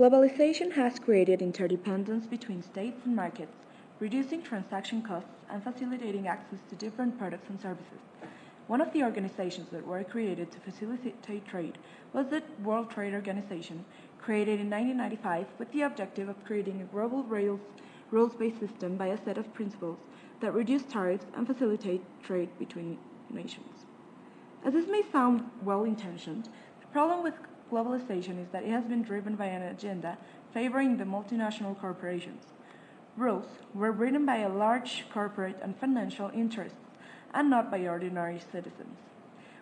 Globalization has created interdependence between states and markets, reducing transaction costs and facilitating access to different products and services. One of the organizations that were created to facilitate trade was the World Trade Organization, created in 1995 with the objective of creating a global rules-based system by a set of principles that reduce tariffs and facilitate trade between nations. As this may sound well-intentioned, the problem with globalization is that it has been driven by an agenda favoring the multinational corporations. Rules were written by a large corporate and financial interests and not by ordinary citizens.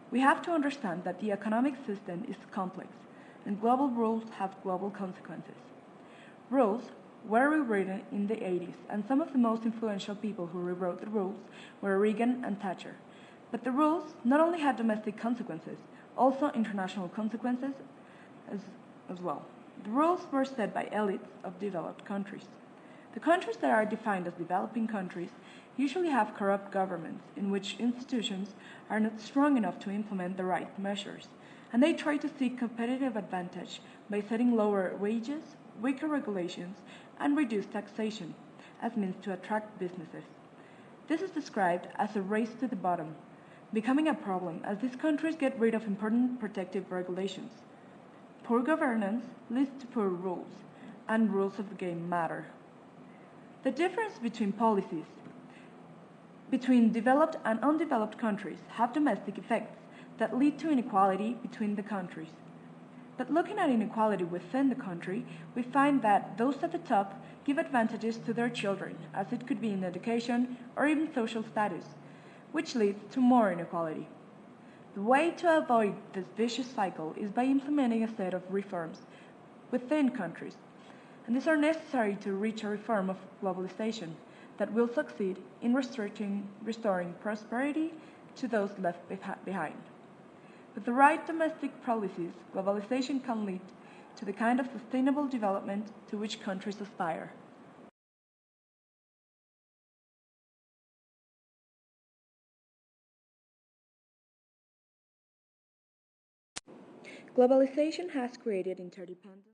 We have to understand that the economic system is complex and global rules have global consequences. Rules were rewritten in the 80s, and some of the most influential people who rewrote the rules were Reagan and Thatcher. But the rules not only had domestic consequences, also international consequences as well. The rules were set by elites of developed countries. The countries that are defined as developing countries usually have corrupt governments in which institutions are not strong enough to implement the right measures, and they try to seek competitive advantage by setting lower wages, weaker regulations, and reduced taxation as means to attract businesses. This is described as a race to the bottom, becoming a problem as these countries get rid of important protective regulations. Poor governance leads to poor rules, and rules of the game matter. The difference between policies between developed and undeveloped countries have domestic effects that lead to inequality between the countries. But looking at inequality within the country, we find that those at the top give advantages to their children, as it could be in education or even social status, which leads to more inequality. The way to avoid this vicious cycle is by implementing a set of reforms within countries, and these are necessary to reach a reform of globalization that will succeed in restoring prosperity to those left behind. With the right domestic policies, globalization can lead to the kind of sustainable development to which countries aspire. Globalization has created interdependence.